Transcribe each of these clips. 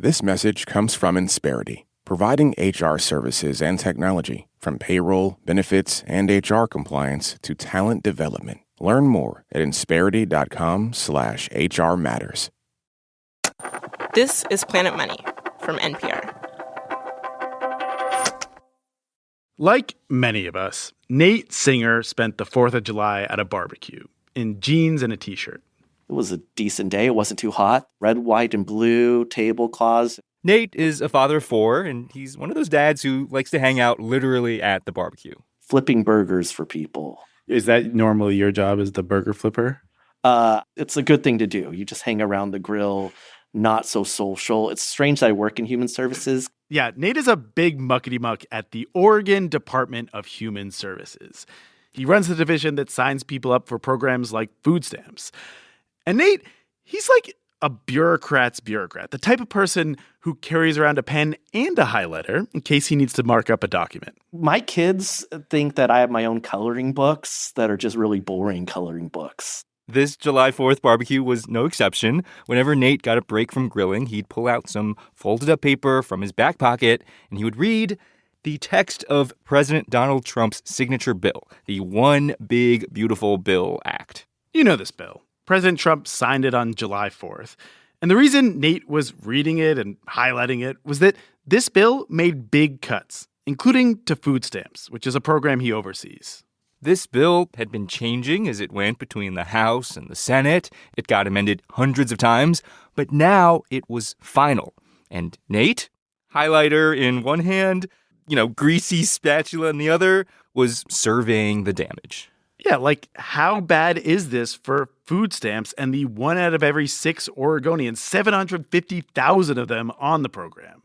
This message comes from Insperity, providing HR services and technology, from payroll, benefits, and HR compliance to talent development. Learn more at insperity.com/HR matters. This is Planet Money from NPR. Like many of us, Nate Singer spent the 4th of July at a barbecue in jeans and a T-shirt. It was a decent day. It wasn't too hot. Red, white, and blue tablecloths. Nate is a father of 4, and he's one of those dads who likes to hang out literally at the barbecue. Flipping burgers for people. Is that normally your job as the burger flipper? It's a good thing to do. You just hang around the grill, not so social. It's strange that I work in human services. Yeah, Nate is a big muckety-muck at the Oregon Department of Human Services. He runs the division that signs people up for programs like food stamps. And Nate, he's like a bureaucrat's bureaucrat, the type of person who carries around a pen and a highlighter in case he needs to mark up a document. My kids think that I have my own coloring books that are just really boring coloring books. This July 4th barbecue was no exception. Whenever Nate got a break from grilling, he'd pull out some folded up paper from his back pocket and he would read the text of President Donald Trump's signature bill, the One Big Beautiful Bill Act. You know this bill. President Trump signed it on July 4th. And the reason Nate was reading it and highlighting it was that this bill made big cuts, including to food stamps, which is a program he oversees. This bill had been changing as it went between the House and the Senate. It got amended hundreds of times, but now it was final. And Nate, highlighter in one hand, greasy spatula in the other, was surveying the damage. Yeah, like how bad is this for food stamps and the 1 out of every 6 Oregonians, 750,000 of them on the program?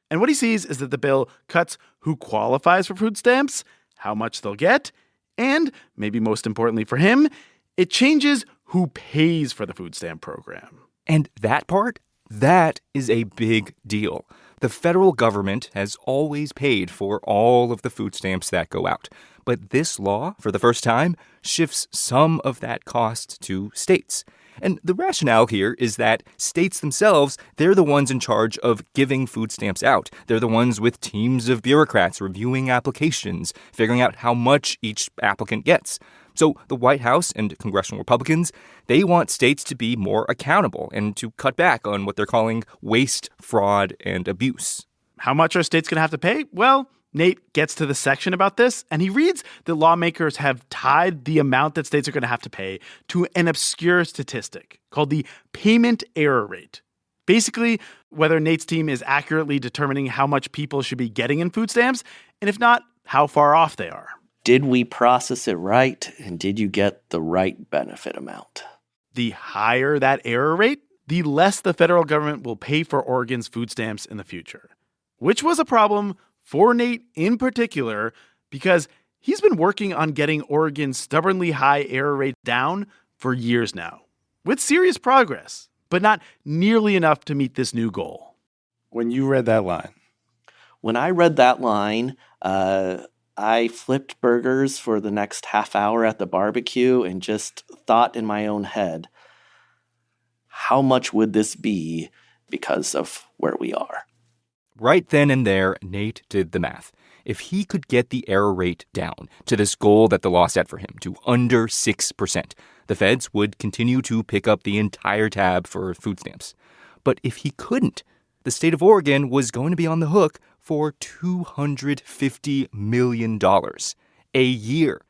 And what he sees is that the bill cuts who qualifies for food stamps, how much they'll get, and, maybe most importantly for him, it changes who pays for the food stamp program. And that part, that is a big deal. The federal government has always paid for all of the food stamps that go out. But this law, for the first time, shifts some of that cost to states. And the rationale here is that states themselves, they're the ones in charge of giving food stamps out. They're the ones with teams of bureaucrats reviewing applications, figuring out how much each applicant gets. So the White House and congressional Republicans, they want states to be more accountable and to cut back on what they're calling waste, fraud, and abuse. How much are states going to have to pay? Well, Nate gets to the section about this, and he reads that lawmakers have tied the amount that states are going to have to pay to an obscure statistic called the payment error rate. Basically, whether Nate's team is accurately determining how much people should be getting in food stamps, and if not, how far off they are. Did we process it right, and did you get the right benefit amount? The higher that error rate, the less the federal government will pay for Oregon's food stamps in the future, which was a problem for Nate in particular, because he's been working on getting Oregon's stubbornly high error rate down for years now, with serious progress, but not nearly enough to meet this new goal. When you read that line? When I read that line, I flipped burgers for the next half hour at the barbecue and just thought in my own head, how much would this be because of where we are? Right then and there, Nate did the math. If he could get the error rate down to this goal that the law set for him, to under 6%, the feds would continue to pick up the entire tab for food stamps. But if he couldn't, the state of Oregon was going to be on the hook for $250 million a year,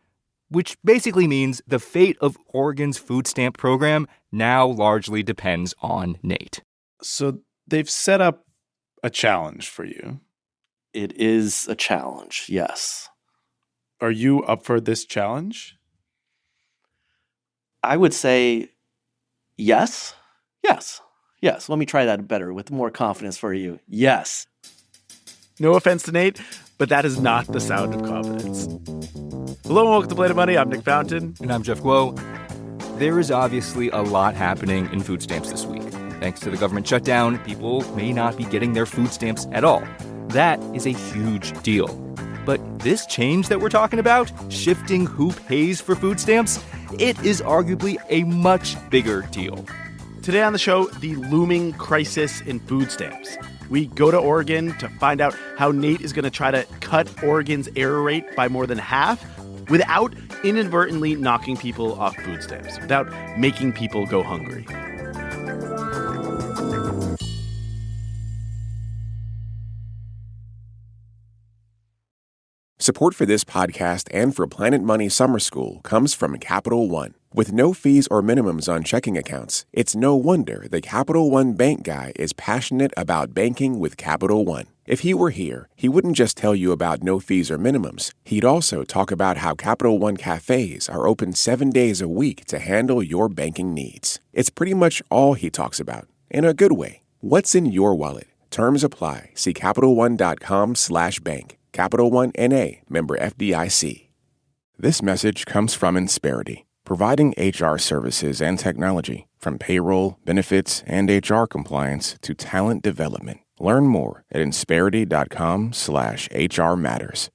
which basically means the fate of Oregon's food stamp program now largely depends on Nate. So they've set up a challenge for you. It is a challenge, yes. Are you up for this challenge? I would say yes. Yes. Let me try that better with more confidence for you. Yes. No offense to Nate, but that is not the sound of confidence. Hello and welcome to Planet Money. I'm Nick Fountain. And I'm Jeff Guo. There is obviously a lot happening in food stamps this week. Thanks to the government shutdown, people may not be getting their food stamps at all. That is a huge deal. But this change that we're talking about, shifting who pays for food stamps, it is arguably a much bigger deal. Today on the show, the looming crisis in food stamps. We go to Oregon to find out how Nate is going to try to cut Oregon's error rate by more than half without inadvertently knocking people off food stamps, without making people go hungry. Support for this podcast and for Planet Money Summer School comes from Capital One. With no fees or minimums on checking accounts, it's no wonder the Capital One bank guy is passionate about banking with Capital One. If he were here, he wouldn't just tell you about no fees or minimums. He'd also talk about how Capital One cafes are open 7 days a week to handle your banking needs. It's pretty much all he talks about, in a good way. What's in your wallet? Terms apply. See CapitalOne.com/bank. Capital One N.A., member FDIC. This message comes from Insperity, providing HR services and technology, from payroll, benefits, and HR compliance to talent development. Learn more at Insperity.com/HR Matters.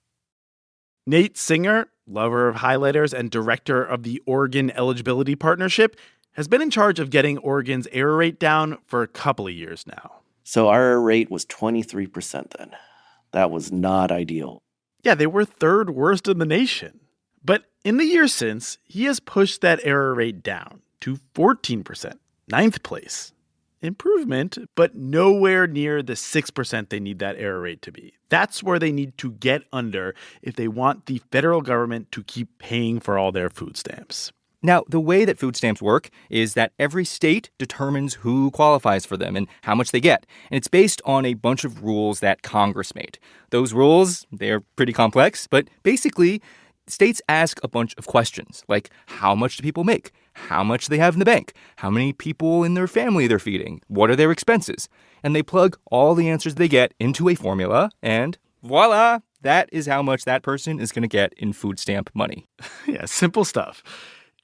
Nate Singer, lover of highlighters and director of the Oregon Eligibility Partnership, has been in charge of getting Oregon's error rate down for a couple of years now. So our error rate was 23% then. That was not ideal. Yeah, they were third worst in the nation. But in the years since, he has pushed that error rate down to 14%, ninth place. Improvement, but nowhere near the 6% they need that error rate to be. That's where they need to get under if they want the federal government to keep paying for all their food stamps. Now, the way that food stamps work is that every state determines who qualifies for them and how much they get. And it's based on a bunch of rules that Congress made. Those rules, they're pretty complex, but basically, states ask a bunch of questions, like how much do people make? How much do they have in the bank? How many people in their family they're feeding? What are their expenses? And they plug all the answers they get into a formula, and voila, that is how much that person is going to get in food stamp money. Yeah, simple stuff.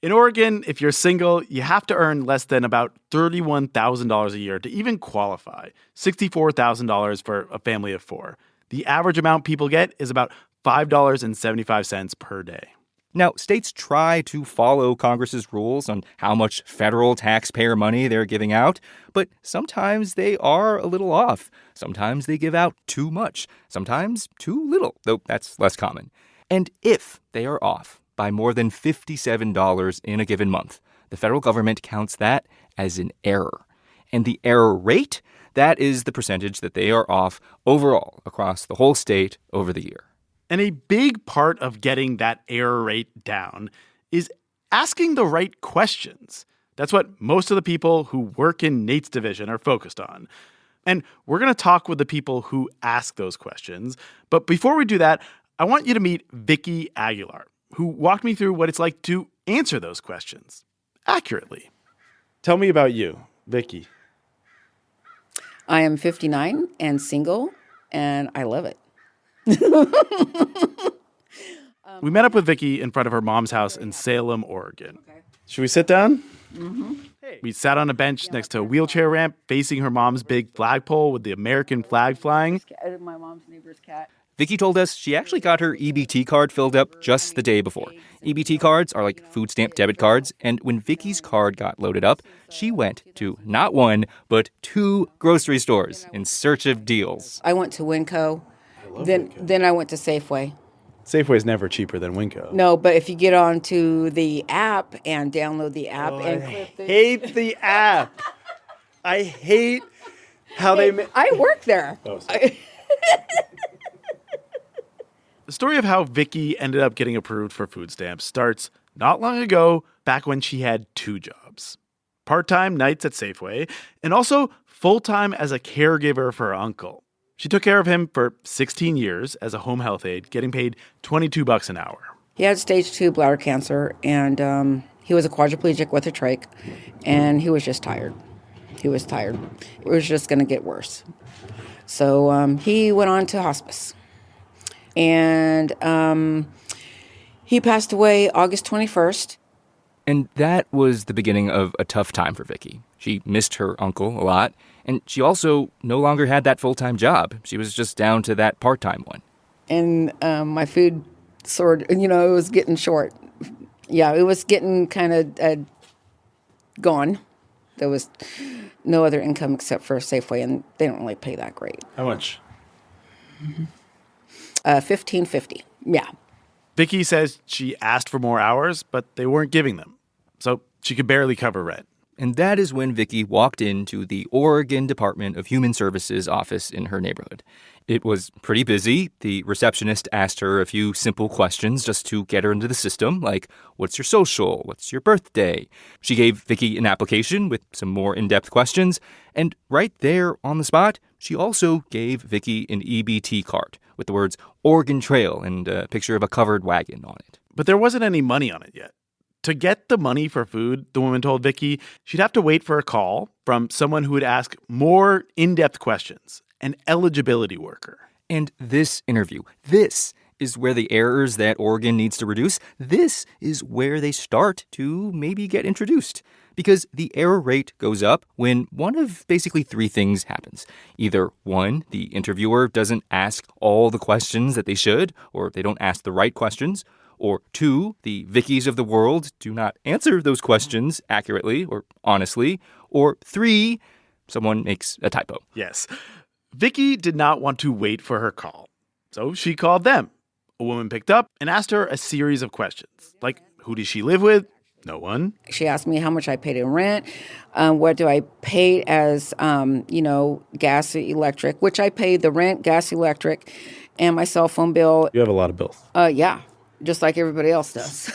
In Oregon, if you're single, you have to earn less than about $31,000 a year to even qualify, $64,000 for a family of four. The average amount people get is about $5.75 per day. Now, states try to follow Congress's rules on how much federal taxpayer money they're giving out, but sometimes they are a little off. Sometimes they give out too much, sometimes too little, though that's less common. And if they are off by more than $57 in a given month, the federal government counts that as an error. And the error rate, that is the percentage that they are off overall across the whole state over the year. And a big part of getting that error rate down is asking the right questions. That's what most of the people who work in Nate's division are focused on. And we're going to talk with the people who ask those questions. But before we do that, I want you to meet Vicky Aguilar, who walked me through what it's like to answer those questions accurately. Tell me about you, Vicky. I am 59 and single, and I love it. We met up with Vicky in front of her mom's house in Salem, Oregon. Should we sit down? Mm-hmm. We sat on a bench next to a wheelchair ramp facing her mom's big flagpole with the American flag flying. My mom's neighbor's cat. Vicky told us she actually got her EBT card filled up just the day before. EBT cards are like food stamp debit cards, and when Vicky's card got loaded up, she went to not one, but two grocery stores in search of deals. I went to Winco, then I went to Safeway. Safeway's never cheaper than Winco. No, but if you get onto the app and download the app I hate the app. I hate how they make... I work there. Oh, sorry. The story of how Vicky ended up getting approved for food stamps starts not long ago, back when she had two jobs. Part-time nights at Safeway, and also full-time as a caregiver for her uncle. She took care of him for 16 years as a home health aide, getting paid $22 an hour. He had stage 2 bladder cancer, and he was a quadriplegic with a trach, and he was just tired. He was tired. It was just going to get worse. So he went on to hospice. And he passed away August 21st. And that was the beginning of a tough time for Vicky. She missed her uncle a lot, and she also no longer had that full-time job. She was just down to that part-time one. And my food it was getting short. Yeah, it was getting kind of gone. There was no other income except for Safeway, and they don't really pay that great. How much? $15.50. Yeah. Vicky says she asked for more hours, but they weren't giving them. So she could barely cover rent. And that is when Vicky walked into the Oregon Department of Human Services office in her neighborhood. It was pretty busy. The receptionist asked her a few simple questions just to get her into the system, like, what's your social? What's your birthday? She gave Vicky an application with some more in-depth questions. And right there on the spot, she also gave Vicky an EBT card with the words Oregon Trail and a picture of a covered wagon on it. But there wasn't any money on it yet. To get the money for food, the woman told Vicky, she'd have to wait for a call from someone who would ask more in-depth questions, an eligibility worker. And this interview, this is where the errors that Oregon needs to reduce, this is where they start to maybe get introduced. Because the error rate goes up when one of basically three things happens. Either one, the interviewer doesn't ask all the questions that they should, or they don't ask the right questions. Or two, the Vickies of the world do not answer those questions accurately or honestly. Or three, someone makes a typo. Yes. Vicky did not want to wait for her call. So she called them. A woman picked up and asked her a series of questions. Like, who does she live with? No one. She asked me how much I paid in rent, what do I pay as, gas, electric, which I paid the rent, gas, electric, and my cell phone bill. You have a lot of bills. Yeah, just like everybody else does.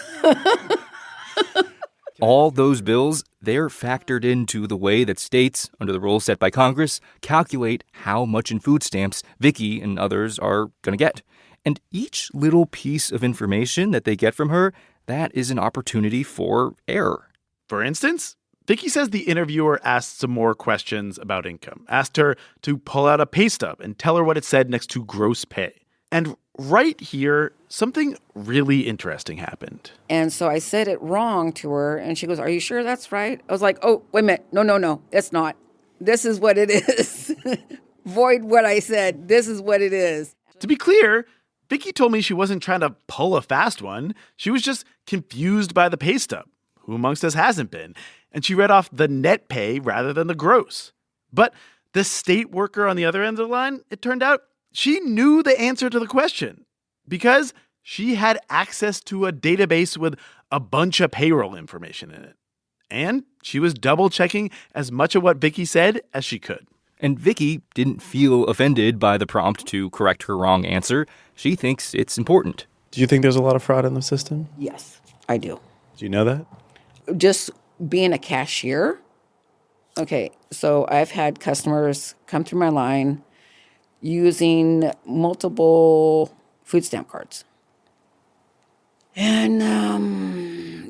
All those bills, they're factored into the way that states, under the rules set by Congress, calculate how much in food stamps Vicky and others are going to get. And each little piece of information that they get from her, that is an opportunity for error. For instance, Vicky says the interviewer asked some more questions about income, asked her to pull out a pay stub and tell her what it said next to gross pay. And right here, something really interesting happened. And so I said it wrong to her, and she goes, "Are you sure that's right?" I was like, "Oh, wait a minute. No, it's not. This is what it is." Void what I said. This is what it is. To be clear, Vicky told me she wasn't trying to pull a fast one. She was just confused by the pay stub. Who amongst us hasn't been? And she read off the net pay rather than the gross. But the state worker on the other end of the line, it turned out, she knew the answer to the question because she had access to a database with a bunch of payroll information in it. And she was double-checking as much of what Vicky said as she could. And Vicky didn't feel offended by the prompt to correct her wrong answer. She thinks it's important. Do you think there's a lot of fraud in the system? Yes, I do. Do you know that? Just being a cashier. Okay, so I've had customers come through my line using multiple food stamp cards. And,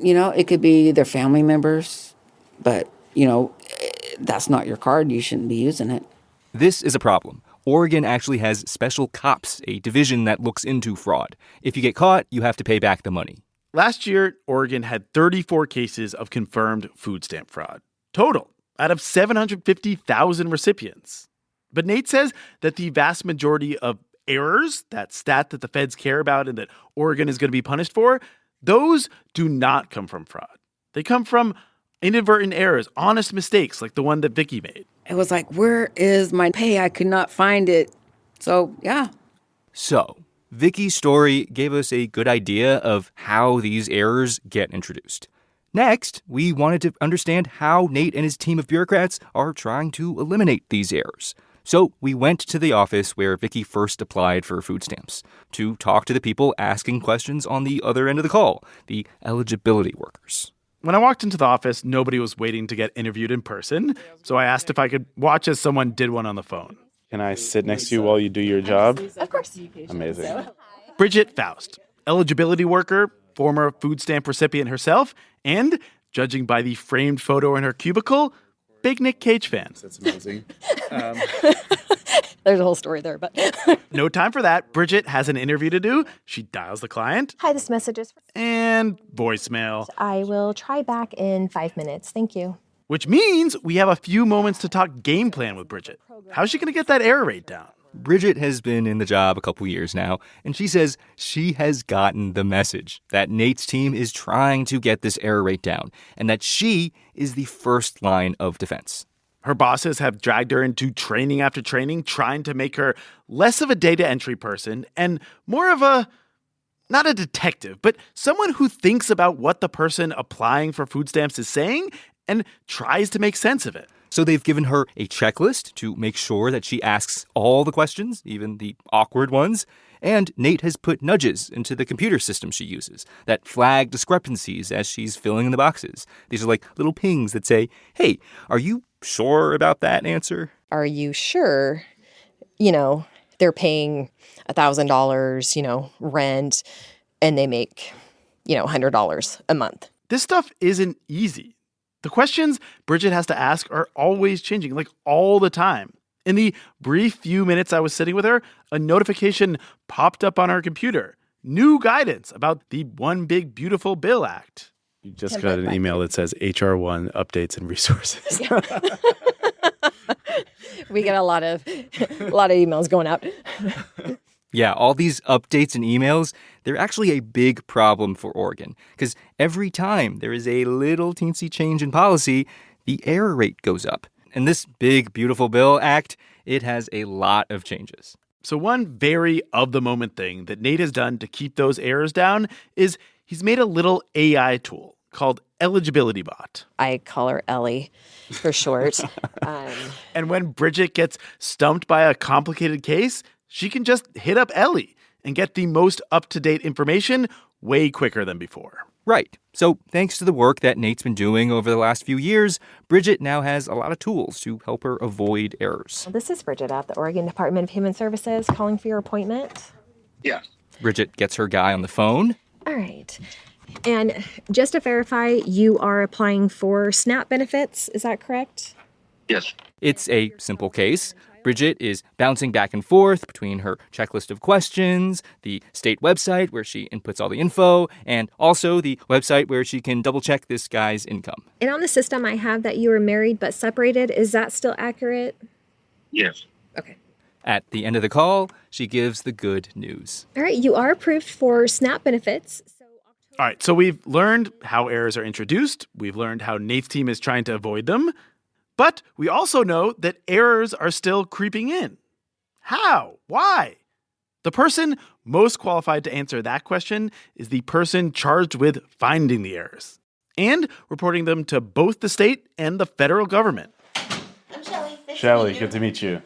it could be their family members, but, that's not your card. You shouldn't be using it. This is a problem. Oregon actually has special cops, a division that looks into fraud. If you get caught, you have to pay back the money. Last year, Oregon had 34 cases of confirmed food stamp fraud. Total, out of 750,000 recipients. But Nate says that the vast majority of errors, that stat that the feds care about and that Oregon is going to be punished for, those do not come from fraud. They come from inadvertent errors, honest mistakes like the one that Vicky made. It was like, where is my pay? I could not find it. So, yeah. So, Vicky's story gave us a good idea of how these errors get introduced. Next, we wanted to understand how Nate and his team of bureaucrats are trying to eliminate these errors. So we went to the office where Vicky first applied for food stamps to talk to the people asking questions on the other end of the call, the eligibility workers. When I walked into the office, nobody was waiting to get interviewed in person, so I asked if I could watch as someone did one on the phone. Can I sit next to you while you do your job? Of course. Amazing. Bridget Faust, eligibility worker, former food stamp recipient herself, and, judging by the framed photo in her cubicle, big Nick Cage fan. That's amazing. There's a whole story there, but... No time for that. Bridget has an interview to do. She dials the client. Hi, this message is... And voicemail. I will try back in 5 minutes. Thank you. Which means we have a few moments to talk game plan with Bridget. How's she going to get that error rate down? Bridget has been in the job a couple years now, and she says she has gotten the message that Nate's team is trying to get this error rate down, and that she is the first line of defense. Her bosses have dragged her into training after training, trying to make her less of a data entry person and more of a, not a detective, but someone who thinks about what the person applying for food stamps is saying and tries to make sense of it. So they've given her a checklist to make sure that she asks all the questions, even the awkward ones. And Nate has put nudges into the computer system she uses that flag discrepancies as she's filling in the boxes. These are like little pings that say, hey, are you sure about that answer? Are you sure, they're paying $1,000, rent, and they make, $100 a month? This stuff isn't easy. The questions Bridget has to ask are always changing, like all the time. In the brief few minutes I was sitting with her, a notification popped up on her computer. New guidance about the One Big Beautiful Bill Act. You just got an email that says HR1 updates and resources. We get a lot of emails going out. Yeah, all these updates and emails, they're actually a big problem for Oregon because every time there is a little teensy change in policy, the error rate goes up. And this Big Beautiful Bill Act, it has a lot of changes. So one very of-the-moment thing that Nate has done to keep those errors down is he's made a little AI tool called Eligibility Bot. I call her Ellie for short. And when Bridget gets stumped by a complicated case, she can just hit up Ellie and get the most up-to-date information way quicker than before. Right. So thanks to the work that Nate's been doing over the last few years, Bridget now has a lot of tools to help her avoid errors. This is Bridget at the Oregon Department of Human Services calling for your appointment. Yeah. Bridget gets her guy on the phone. All right. And just to verify, you are applying for SNAP benefits. Is that correct? Yes. It's a simple case. Bridget is bouncing back and forth between her checklist of questions, the state website where she inputs all the info, and also the website where she can double-check this guy's income. And on the system, I have that you were married but separated. Is that still accurate? Yes. Okay. At the end of the call, she gives the good news. All right, you are approved for SNAP benefits. All right, so we've learned how errors are introduced. We've learned how Nate's team is trying to avoid them. But we also know that errors are still creeping in. How? Why? The person most qualified to answer that question is the person charged with finding the errors and reporting them to both the state and the federal government. I'm Shelley. Shelley, good to meet you.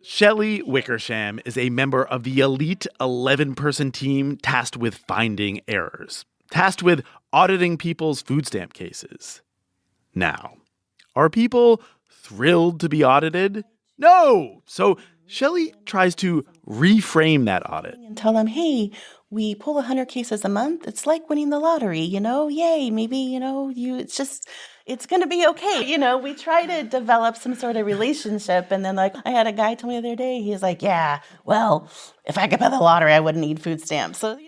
Shelley Wickersham is a member of the elite 11-person team tasked with finding errors, tasked with auditing people's food stamp cases. Now, are people thrilled to be audited? No! So Shelley tries to reframe that audit. And tell them, hey, we pull 100 cases a month. It's like winning the lottery, yay, maybe, it's going to be okay. We try to develop some sort of relationship. And then I had a guy tell me the other day, he was like, yeah, well, if I could buy the lottery, I wouldn't need food stamps. So,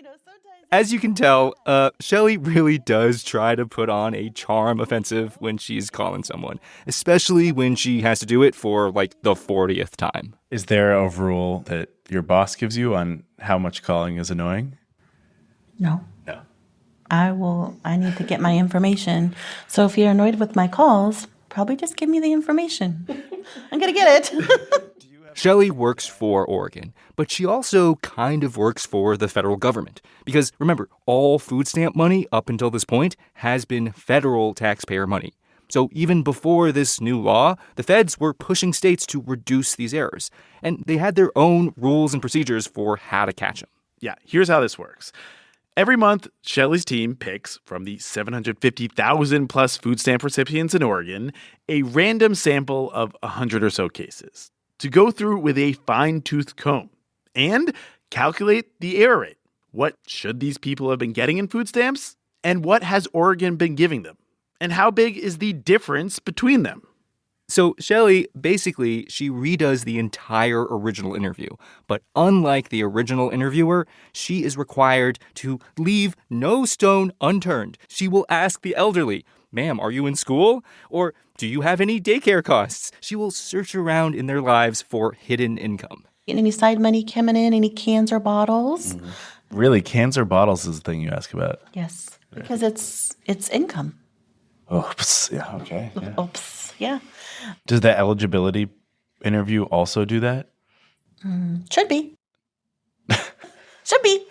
As you can tell, Shelley really does try to put on a charm offensive when she's calling someone, especially when she has to do it for, the 40th time. Is there a rule that your boss gives you on how much calling is annoying? No. No. I need to get my information. So if you're annoyed with my calls, probably just give me the information. I'm going to get it. Shelley works for Oregon, but she also kind of works for the federal government. Because remember, all food stamp money up until this point has been federal taxpayer money. So even before this new law, the feds were pushing states to reduce these errors. And they had their own rules and procedures for how to catch them. Yeah, here's how this works. Every month, Shelley's team picks from the 750,000 plus food stamp recipients in Oregon a random sample of 100 or so cases to go through with a fine-tooth comb and calculate the error rate. What should these people have been getting in food stamps? And what has Oregon been giving them? And how big is the difference between them? So Shelley, basically, she redoes the entire original interview. But unlike the original interviewer, she is required to leave no stone unturned. She will ask the elderly, "Ma'am, are you in school?" Or, "Do you have any daycare costs?" She will search around in their lives for hidden income. Any side money coming in, any cans or bottles? Really, cans or bottles is the thing you ask about? Yes, because it's income. Oops. Yeah, okay. Yeah. Oops, yeah. Does the eligibility interview also do that? Should be. Should be.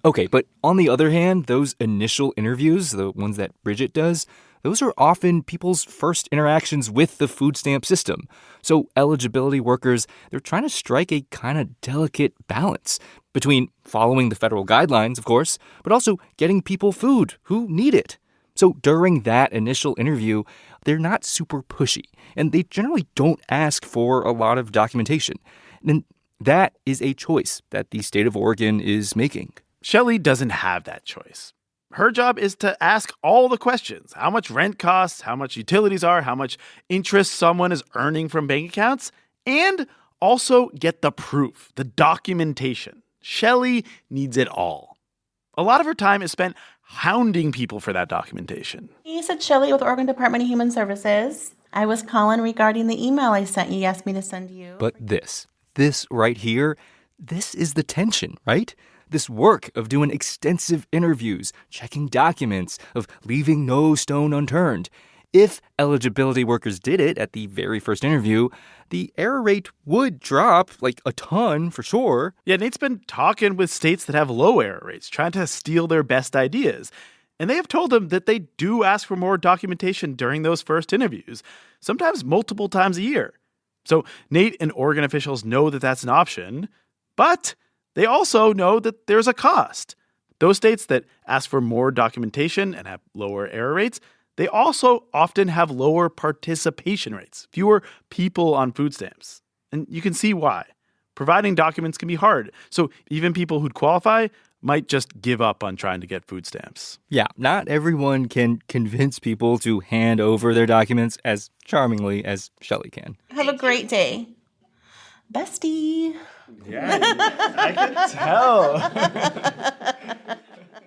Okay, but on the other hand, those initial interviews, the ones that Bridget does, those are often people's first interactions with the food stamp system. So eligibility workers, they're trying to strike a kind of delicate balance between following the federal guidelines, of course, but also getting people food who need it. So during that initial interview, they're not super pushy, and they generally don't ask for a lot of documentation. And that is a choice that the state of Oregon is making. Shelley doesn't have that choice. Her job is to ask all the questions. How much rent costs, how much utilities are, how much interest someone is earning from bank accounts, and also get the proof, the documentation. Shelley needs it all. A lot of her time is spent hounding people for that documentation. You said Shelley with Oregon Department of Human Services. I was calling regarding the email I sent you. You asked me to send you. But this right here, this is the tension, right? This work of doing extensive interviews, checking documents, of leaving no stone unturned. If eligibility workers did it at the very first interview, the error rate would drop like a ton for sure. Yeah, Nate's been talking with states that have low error rates, trying to steal their best ideas. And they have told him that they do ask for more documentation during those first interviews, sometimes multiple times a year. So Nate and Oregon officials know that that's an option, but they also know that there's a cost. Those states that ask for more documentation and have lower error rates, they also often have lower participation rates, fewer people on food stamps. And you can see why. Providing documents can be hard, so even people who'd qualify might just give up on trying to get food stamps. Yeah, not everyone can convince people to hand over their documents as charmingly as Shelley can. Have a great day. Bestie. Yeah, I can tell.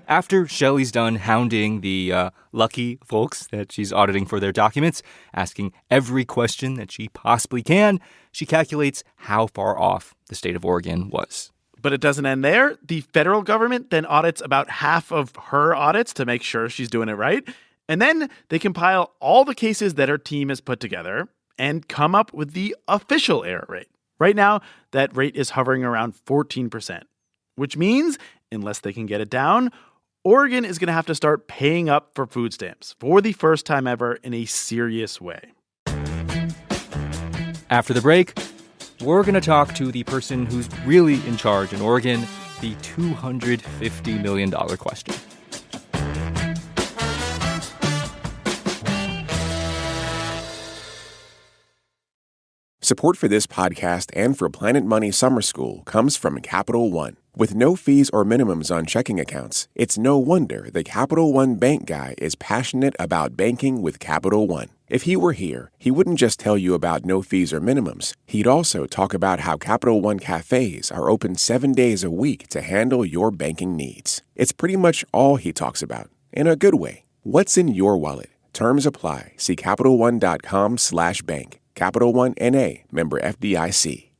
After Shelley's done hounding the lucky folks that she's auditing for their documents, asking every question that she possibly can, she calculates how far off the state of Oregon was. But it doesn't end there. The federal government then audits about half of her audits to make sure she's doing it right. And then they compile all the cases that her team has put together and come up with the official error rate. Right now, that rate is hovering around 14%, which means, unless they can get it down, Oregon is going to have to start paying up for food stamps for the first time ever in a serious way. After the break, we're going to talk to the person who's really in charge in Oregon, the $250 million question. Support for this podcast and for Planet Money Summer School comes from Capital One. With no fees or minimums on checking accounts, it's no wonder the Capital One bank guy is passionate about banking with Capital One. If he were here, he wouldn't just tell you about no fees or minimums. He'd also talk about how Capital One cafes are open 7 days a week to handle your banking needs. It's pretty much all he talks about, in a good way. What's in your wallet? Terms apply. See CapitalOne.com/bank. Capital One N.A., member FDIC.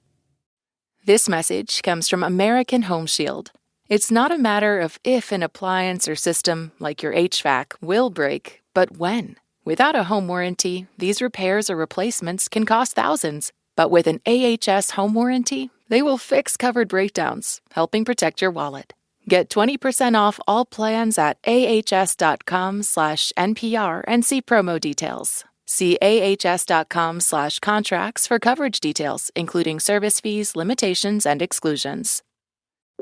This message comes from American Home Shield. It's not a matter of if an appliance or system, like your HVAC, will break, but when. Without a home warranty, these repairs or replacements can cost thousands. But with an AHS home warranty, they will fix covered breakdowns, helping protect your wallet. Get 20% off all plans at ahs.com/NPR and see promo details. See ahs.com/contracts for coverage details, including service fees, limitations, and exclusions.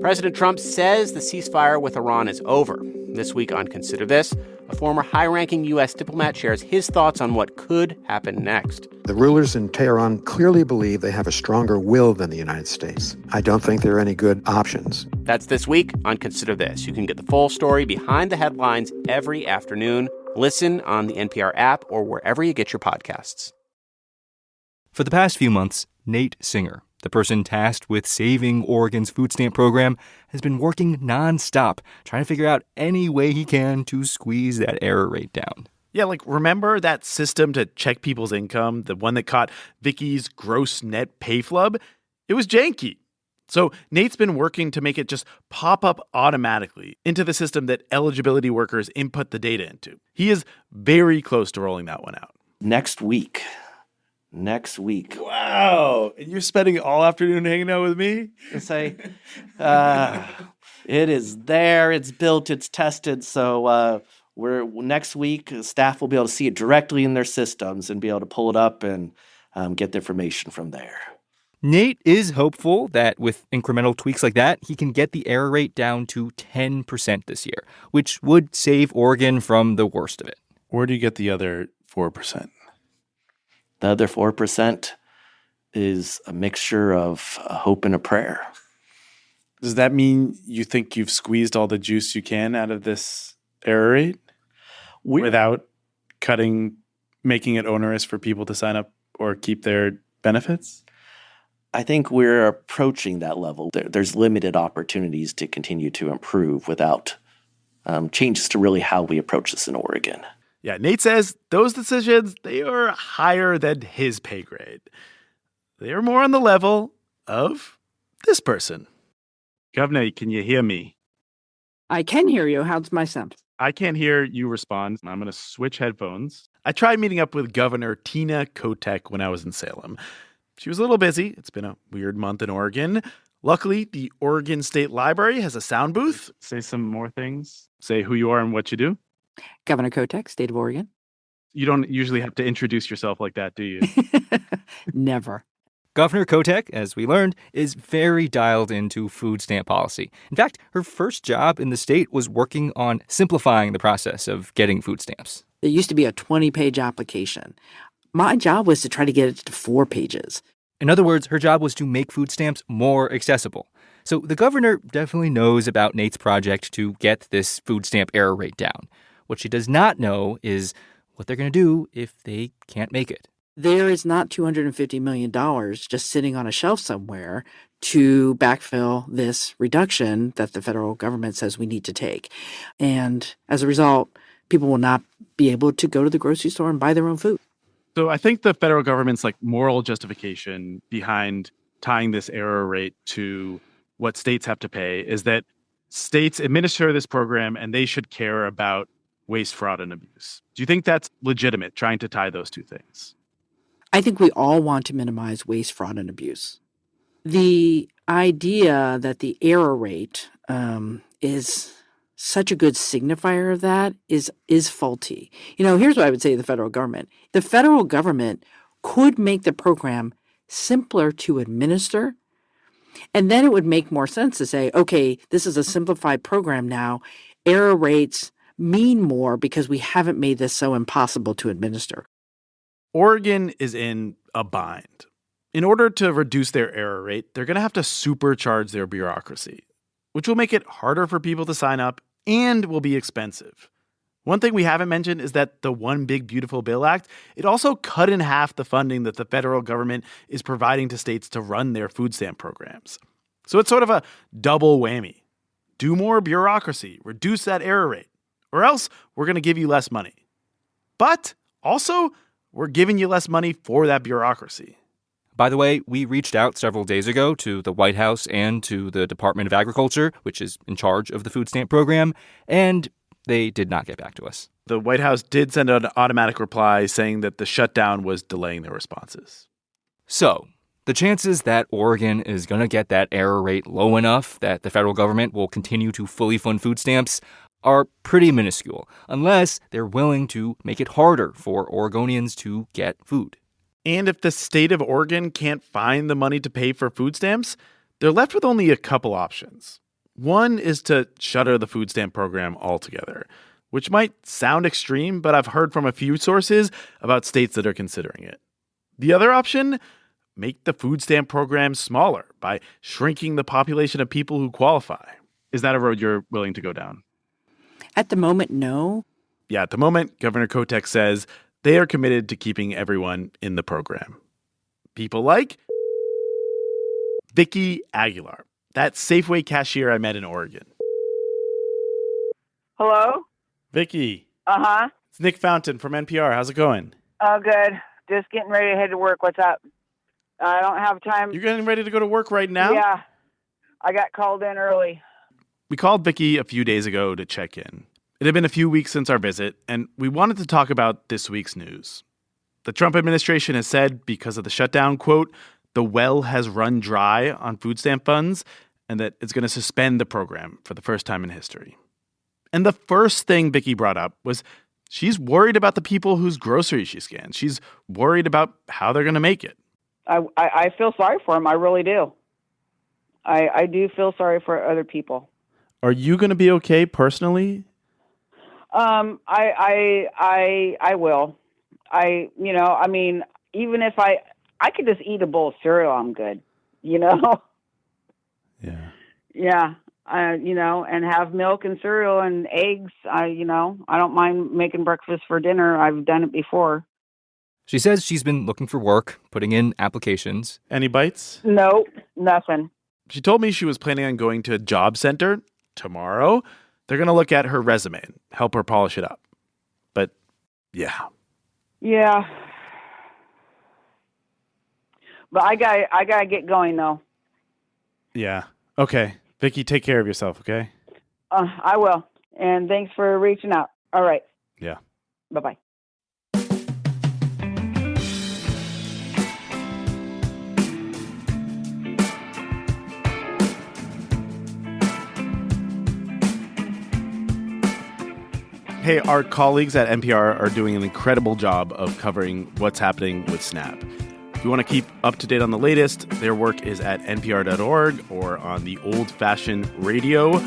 President Trump says the ceasefire with Iran is over. This week on Consider This, a former high-ranking U.S. diplomat shares his thoughts on what could happen next. The rulers in Tehran clearly believe they have a stronger will than the United States. I don't think there are any good options. That's this week on Consider This. You can get the full story behind the headlines every afternoon. Listen on the NPR app or wherever you get your podcasts. For the past few months, Nate Singer, the person tasked with saving Oregon's food stamp program, has been working nonstop, trying to figure out any way he can to squeeze that error rate down. Yeah, like remember that system to check people's income, the one that caught Vicky's gross net pay flub? It was janky. So Nate's been working to make it just pop up automatically into the system that eligibility workers input the data into. He is very close to rolling that one out. Next week. Wow. And you're spending all afternoon hanging out with me? Say, it is there, it's built, it's tested. So next week, staff will be able to see it directly in their systems and be able to pull it up and get the information from there. Nate is hopeful that with incremental tweaks like that, he can get the error rate down to 10% this year, which would save Oregon from the worst of it. Where do you get the other 4%? The other 4% is a mixture of a hope and a prayer. Does that mean you think you've squeezed all the juice you can out of this error rate without making it onerous for people to sign up or keep their benefits? I think we're approaching that level. There's limited opportunities to continue to improve without changes to really how we approach this in Oregon. Yeah, Nate says those decisions, they are higher than his pay grade. They are more on the level of this person. Governor, can you hear me? I can hear you. How's my sound? I can't hear you respond. I'm going to switch headphones. I tried meeting up with Governor Tina Kotek when I was in Salem. She was a little busy. It's been a weird month in Oregon. Luckily, the Oregon State Library has a sound booth. Say some more things. Say who you are and what you do. Governor Kotek, State of Oregon. You don't usually have to introduce yourself like that, do you? Never. Governor Kotek, as we learned, is very dialed into food stamp policy. In fact, her first job in the state was working on simplifying the process of getting food stamps. It used to be a 20-page application. My job was to try to get it to 4 pages. In other words, her job was to make food stamps more accessible. So the governor definitely knows about Nate's project to get this food stamp error rate down. What she does not know is what they're going to do if they can't make it. There is not $250 million just sitting on a shelf somewhere to backfill this reduction that the federal government says we need to take. And as a result, people will not be able to go to the grocery store and buy their own food. So I think the federal government's moral justification behind tying this error rate to what states have to pay is that states administer this program and they should care about waste, fraud, and abuse. Do you think that's legitimate, trying to tie those two things? I think we all want to minimize waste, fraud, and abuse. The idea that the error rate is such a good signifier of that is faulty. Here's what I would say to the federal government. The federal government could make the program simpler to administer, and then it would make more sense to say, okay, this is a simplified program now. Error rates mean more because we haven't made this so impossible to administer. Oregon is in a bind. In order to reduce their error rate, they're going to have to supercharge their bureaucracy, which will make it harder for people to sign up and will be expensive. One thing we haven't mentioned is that the One Big Beautiful Bill Act, it also cut in half the funding that the federal government is providing to states to run their food stamp programs. So it's sort of a double whammy. Do more bureaucracy, reduce that error rate, or else we're going to give you less money. But also, we're giving you less money for that bureaucracy. By the way, we reached out several days ago to the White House and to the Department of Agriculture, which is in charge of the food stamp program, and they did not get back to us. The White House did send an automatic reply saying that the shutdown was delaying their responses. So, the chances that Oregon is going to get that error rate low enough that the federal government will continue to fully fund food stamps are pretty minuscule, unless they're willing to make it harder for Oregonians to get food. And if the state of Oregon can't find the money to pay for food stamps, they're left with only a couple options. One is to shutter the food stamp program altogether, which might sound extreme, but I've heard from a few sources about states that are considering it. The other option, make the food stamp program smaller by shrinking the population of people who qualify. Is that a road you're willing to go down? At the moment, no. Yeah, at the moment, Governor Kotek says they are committed to keeping everyone in the program. People like Vicky Aguilar, that Safeway cashier I met in Oregon. Hello? Vicky. Uh-huh. It's Nick Fountain from NPR. How's it going? Oh, good. Just getting ready to head to work. What's up? I don't have time. You're getting ready to go to work right now? Yeah. I got called in early. We called Vicki a few days ago to check in. It had been a few weeks since our visit, and we wanted to talk about this week's news. The Trump administration has said, because of the shutdown, quote, the well has run dry on food stamp funds, and that it's going to suspend the program for the first time in history. And the first thing Vicki brought up was she's worried about the people whose groceries she scans. She's worried about how they're going to make it. I feel sorry for them. I really do. I do feel sorry for other people. Are you going to be okay personally? I will. Even if I could just eat a bowl of cereal, I'm good, Yeah. Yeah. And have milk and cereal and eggs. I don't mind making breakfast for dinner. I've done it before. She says she's been looking for work, putting in applications. Any bites? Nope, nothing. She told me she was planning on going to a job center tomorrow. They're going to look at her resume and help her polish it up. But, yeah. Yeah. But I gotta get going, though. Yeah. Okay. Vicki, take care of yourself, okay? I will. And thanks for reaching out. All right. Yeah. Bye-bye. Hey, our colleagues at NPR are doing an incredible job of covering what's happening with SNAP. If you want to keep up to date on the latest, their work is at npr.org or on the old-fashioned radio.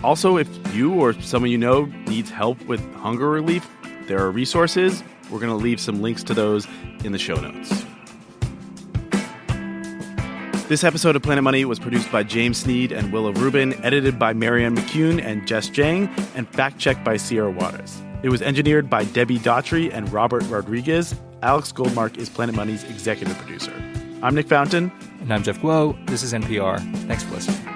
Also, if you or someone you know needs help with hunger relief, there are resources. We're going to leave some links to those in the show notes. This episode of Planet Money was produced by James Sneed and Willa Rubin, edited by Marianne, McCune and Jess Jiang, and fact-checked by Sierra Juarez. It was engineered by Debbie Daughtry and Robert Rodriguez. Alex Goldmark is Planet Money's executive producer. I'm Nick Fountain. And I'm Jeff Guo. This is NPR. Thanks for listening.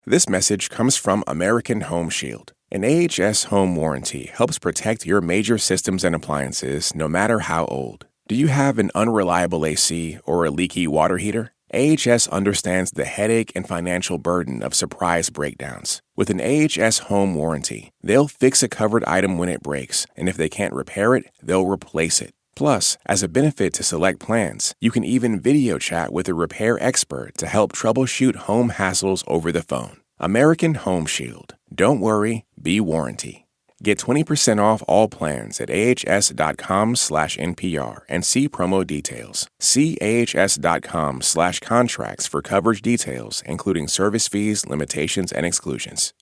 This message comes from American Home Shield. An AHS home warranty helps protect your major systems and appliances no matter how old. Do you have an unreliable AC or a leaky water heater? AHS understands the headache and financial burden of surprise breakdowns. With an AHS home warranty, they'll fix a covered item when it breaks, and if they can't repair it, they'll replace it. Plus, as a benefit to select plans, you can even video chat with a repair expert to help troubleshoot home hassles over the phone. American Home Shield. Don't worry, be warranty. Get 20% off all plans at ahs.com/NPR and see promo details. See ahs.com/contracts for coverage details, including service fees, limitations, and exclusions.